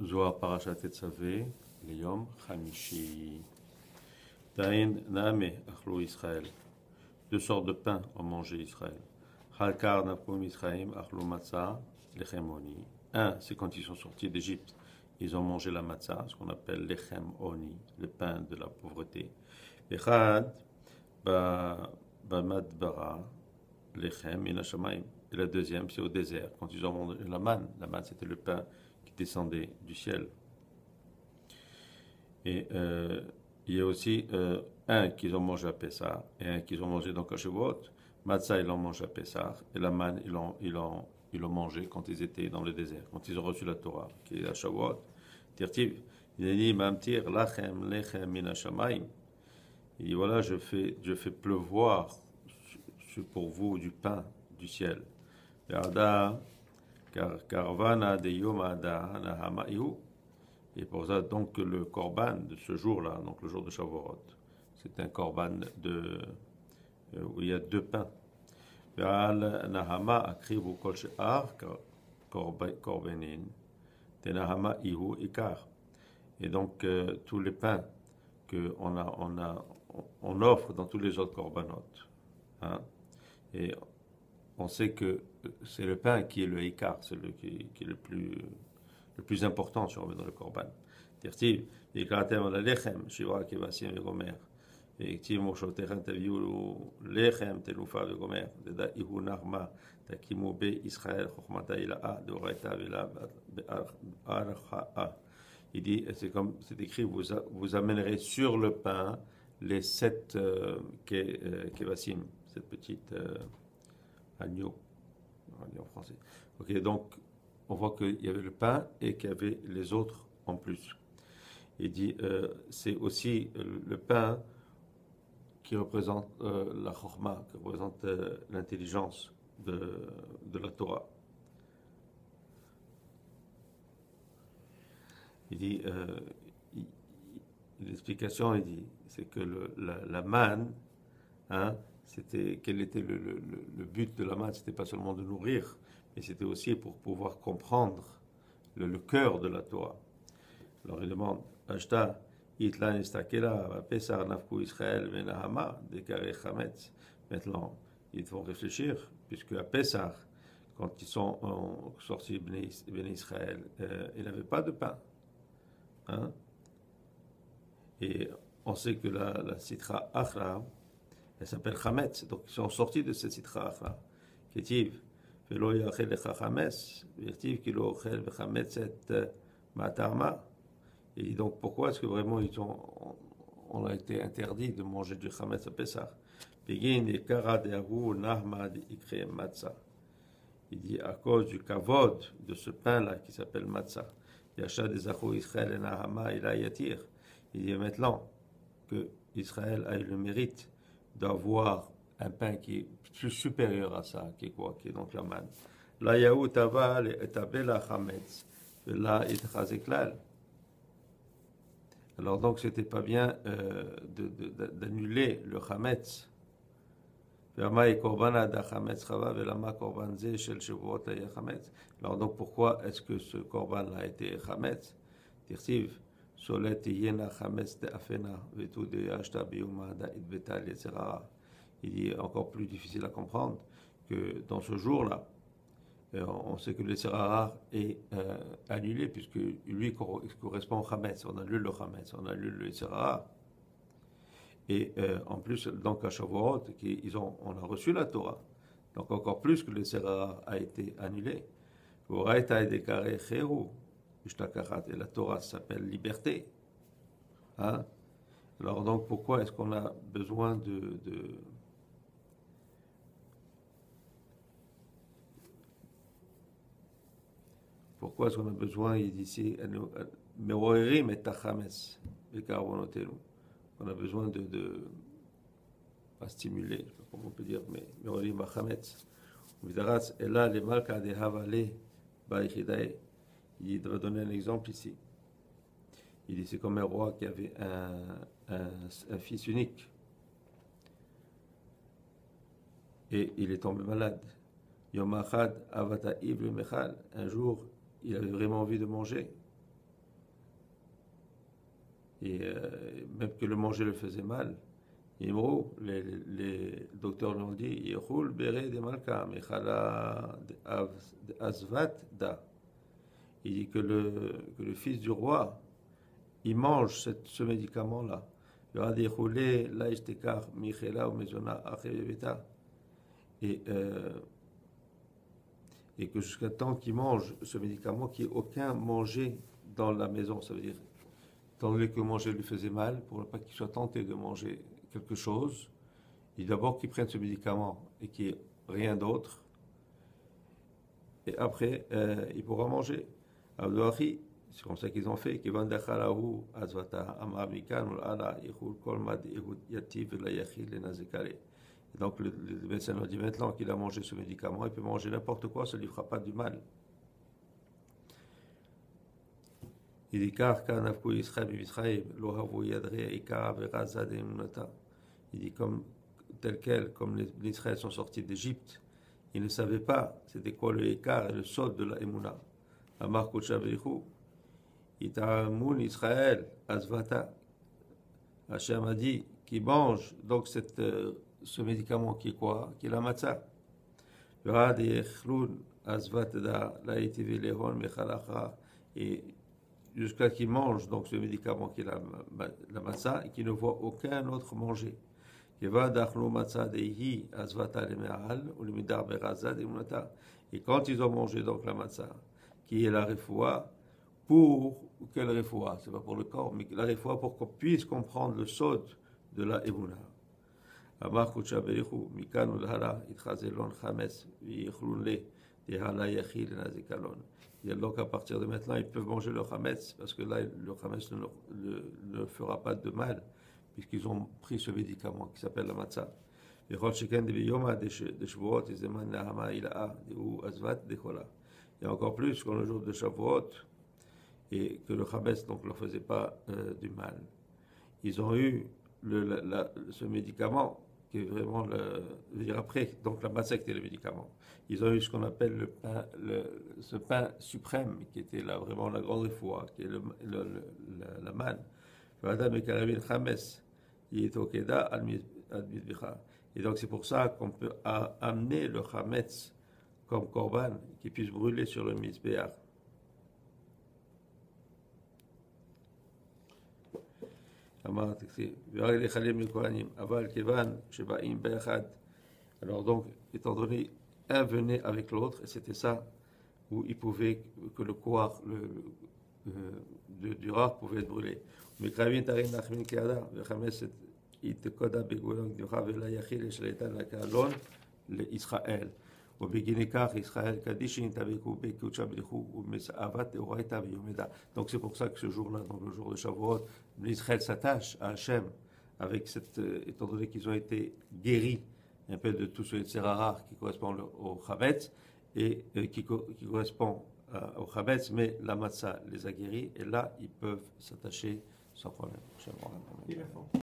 Zohar Parashat Tetzaveh, Leyom Chamishi. Dain Naame Achlo Israël. Deux sortes de pain ont mangé Israël. Halkar Nakum Israël Achlo Matzah Lechem Oni. Un, c'est quand ils sont sortis d'Égypte. Ils ont mangé la matzah, ce qu'on appelle Lechem Oni, le pain de la pauvreté. Echad Bamadbara Lechem Inashamayim. Et la deuxième, c'est au désert, quand ils ont mangé la manne. La manne, c'était le pain qui descendait du ciel. Et il y a aussi un qu'ils ont mangé à Pessah et un qu'ils ont mangé donc à Shavuot. Matzah, ils l'ont mangé à Pessah et la manne, ils l'ont mangé quand ils étaient dans le désert, quand ils ont reçu la Torah, qui est à Shavuot. Tirtiv, il a dit Mamtir lachem lechem min hashamayim. Il dit voilà, je fais pleuvoir pour vous du pain du ciel. Yarda, Karvana de Yom Ada Nahama'ihu. Et pour ça, donc, le korban de ce jour-là, donc le jour de Shavuot, c'est un korban où il y a deux pains. Ve'al Nahama akrivu kol she'ar korbanin, te Nahama ihu ikar. Et donc, tous les pains qu'on offre dans tous les autres korbanot. Hein, et on sait que c'est le pain qui est le ikar, c'est qui est le plus important si on veut dans le korban. Tirtiv, יקראתם על הלחם, שבעה כבשים וגומר. והקציב מושבותיכם תביאו לחם, תנופה וגומר. תדע איהו נחמה, תקימו בישראל חוכמתה הילאה, דאורייתא וילה בהלכה. Il dit, c'est écrit, vous amènerez sur le pain les 7 kevasim, cette petite agneau en français. Ok, donc on voit qu'il y avait le pain et qu'il y avait les autres en plus. Il dit, c'est aussi le pain qui représente la chorma, qui représente l'intelligence de la Torah. Il dit, l'explication, il dit, c'est que la manne, hein, quel était le but de la manne? C'était pas seulement de nourrir, mais c'était aussi pour pouvoir comprendre le cœur de la Torah. Alors il demande, Ashta, Itlan Istakela, Pesar Nafku Israël, Venahama, Dekare Chametz. Maintenant, ils vont réfléchir, puisque à Pessah, quand ils sont sortis Béné Israël, il n'avait pas de pain. Hein? Et on sait que la Sitra Achra, elle s'appelle Chametz, donc ils sont sortis de cette Sitra Achra. Ketiv, Velo Yachel Lecha Chametz, Virtiv Kilo Ochel Vechametz et Matama. Et donc pourquoi est-ce que vraiment on a été interdit de manger du Chametz à Pessah? Begin et Kara de Aru Nahma de Ikre Matzah. Il dit à cause du kavod de ce pain-là qui s'appelle Matzah. Yasha des Achou Israël et Nahama il a yatir. Il dit maintenant que Israël a eu le mérite d'avoir un pain qui est plus supérieur à ça, qui est quoi? Qui est donc la manne. La Yahu Tava et Tabela Chametz. Là, il Chazeklal. Alors donc, c'était pas bien d'annuler le Chametz. Alors donc, pourquoi est-ce que ce korban-là a été Chametz? Tirtiv, Solet yena Chametz de Afena, Vetu de Ashta Biuma da Idbetal Yetzerara. Il est encore plus difficile à comprendre que dans ce jour-là, on sait que le Yetzerara est annulé, puisque lui correspond au Chametz. On annule le Chametz, on annule le Yetzerara. Et en plus, donc à Shavuot, on a reçu la Torah. Donc encore plus que le Yetzerara a été annulé. Et la Torah s'appelle liberté. Hein? Alors donc pourquoi est-ce qu'on a besoin Pourquoi est-ce qu'on a besoin, il dit ici, Meroerim et Tachames, on a besoin pas stimuler, je ne sais pas comment on peut dire, mais Meroerim Bachametz. Vidaratz, et là, les Malka de Havale, Baïchidae, il va donner un exemple ici. Il dit c'est comme un roi qui avait un fils unique. Et il est tombé malade. Yom Achad Avata Ibn Mechal. Un jour, il avait vraiment envie de manger. et même que le manger le faisait mal. Imro, les docteurs l'ont dit, Yechul bere de malka, mechala azvat da. Il dit que le fils du roi, il mange ce médicament-là. Le had yechule la ishtekar michela ou mezona acheveta. Et que jusqu'à temps qu'il mange ce médicament, qu'il n'y ait aucun manger dans la maison. Ça veut dire, étant donné que manger lui faisait mal, pour ne pas qu'il soit tenté de manger quelque chose, il dit d'abord qu'il prenne ce médicament et qu'il n'y ait rien d'autre. Et après, il pourra manger. Abdouachi, c'est comme ça qu'ils ont fait. Donc le médecin lui dit maintenant qu'il a mangé ce médicament, il peut manger n'importe quoi, ça ne lui fera pas du mal. Il dit car il dit comme tel quel, comme les Israéliens sont sortis d'Égypte, ils ne savaient pas c'était quoi le écart et le sod de la Emouna. Amar Kochabrichu, Itamoun Israël, Azvata. Hachem a dit qu'il mange donc ce médicament qui est quoi? Qui est la matzah. Et jusqu'à qu'il mange donc ce médicament qui est la matzah et qu'il ne voit aucun autre manger. Et quand ils ont mangé donc la matzah, qui est la refoua, pour quelle refoua? C'est pas pour le corps, mais la refoua pour qu'on puisse comprendre le sod de la Emouna. Et donc à partir de maintenant, ils peuvent manger le chametz, parce que là, le chametz ne fera pas de mal, puisqu'ils ont pris ce médicament qui s'appelle la matzah. Et encore plus quand le jour de Shavuot, et que le chametz donc ne leur faisait pas du mal. Ils ont eu ce médicament qui est vraiment je veux dire après, donc la matzah était le médicament. Ils ont eu ce qu'on appelle ce pain suprême qui était là vraiment la grande foi, qui est la manne. Et donc c'est pour ça qu'on peut amener le chametz comme korban qui puisse brûler sur le mizbeach. Alors donc, étant donné, un venait avec l'autre, et c'était ça où il pouvait, que le koar du rare pouvait être brûlé. Israël. Donc c'est pour ça que ce jour-là, donc le jour de Shavuot, l'Israël s'attache à Hachem avec étant donné qu'ils ont été guéris un peu de tout ce Yetzirah qui correspond au Chametz et qui correspond au Chametz, mais la Matzah les a guéris et là ils peuvent s'attacher sans problème.